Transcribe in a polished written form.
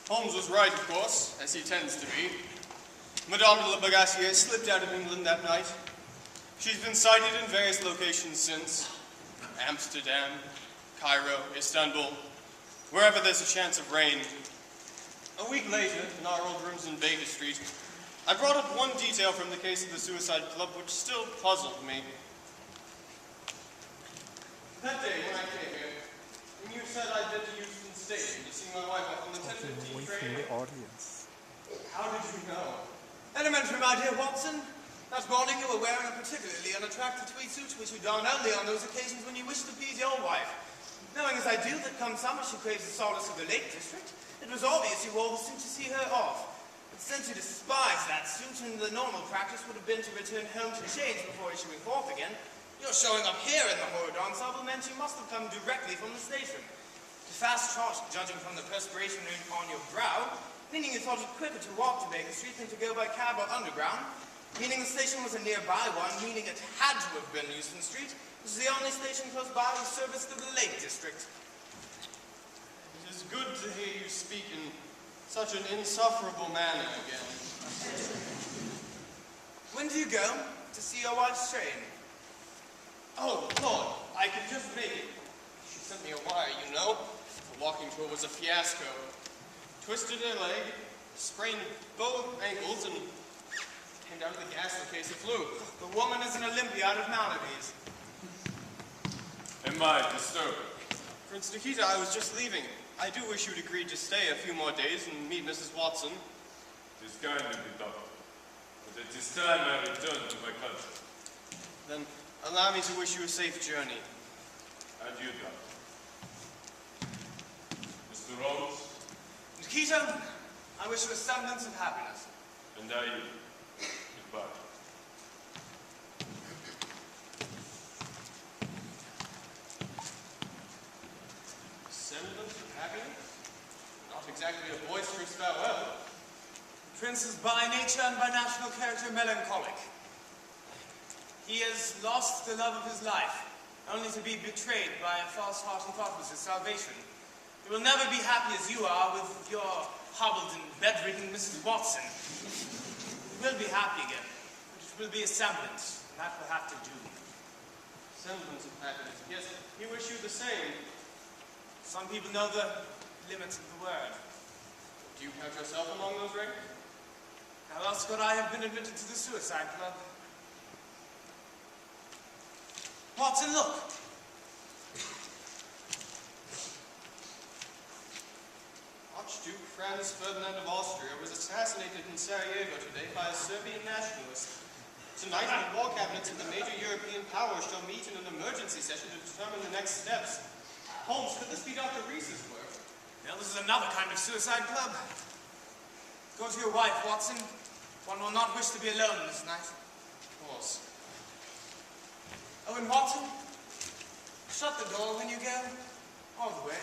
Holmes was right, of course, as he tends to be. Madame de la Bagassiere slipped out of England that night. She's been sighted in various locations since. Amsterdam, Cairo, Istanbul, wherever there's a chance of rain. A week later, in our old rooms in Baker Street, I brought up one detail from the case of the Suicide Club which still puzzled me. That day when I came here, when you said I'd been to Euston Station to see my wife off on the 10:15 train, how did you know? Elementary, my dear Watson. That morning you were wearing a particularly unattractive tweed suit which you don only on those occasions when you wish to please your wife. Knowing as I do that come summer she craves the solace of the Lake District, it was obvious you wore the suit to see her off. But since you despise that suit and the normal practice would have been to return home to change before issuing forth again, your showing up here in the horror ensemble meant you must have come directly from the station. To fast trot, judging from the perspiration on your brow, meaning you thought it quicker to walk to Baker Street than to go by cab or underground, meaning the station was a nearby one, meaning it had to have been Euston Street, which is the only station close by with service to the Lake District. It is good to hear you speak in such an insufferable manner again. When do you go to see your wife's train? Oh, Lord, I could just make it. She sent me a wire, you know. The walking tour was a fiasco. Twisted her leg, sprained both ankles, and came down to the gas in case it flew. The woman is an Olympiad of maladies. Am I disturbed? Prince Nikita, I was just leaving. I do wish you'd agreed to stay a few more days and meet Mrs. Watson. It is kind of you, Doctor. But it is time I return to my country. Then allow me to wish you a safe journey. And you, Doctor. Mr. Holmes? Nikita, I wish you a semblance of happiness. And I you. Goodbye. Semblance of happiness? Not exactly a boisterous farewell. The prince is by nature and by national character melancholic. He has lost the love of his life, only to be betrayed by a false heart and thought was his salvation. He will never be happy as you are with your hobbled and bedridden Mrs. Watson. He will be happy again, but it will be a semblance, and that will have to do. Semblance of happiness. Yes, we wish you the same. Some people know the limits of the word. Do you count yourself among those ranks? How else could I have been admitted to the Suicide Club? Watson, look! Archduke Franz Ferdinand of Austria was assassinated in Sarajevo today by a Serbian nationalist. Tonight, the war cabinets of the major European powers shall meet in an emergency session to determine the next steps. Holmes, could this be Dr. Reese's work? Now, this is another kind of suicide club. Go to your wife, Watson. One will not wish to be alone this night. Of course. Oh, and Watson, shut the door when you go. All the way.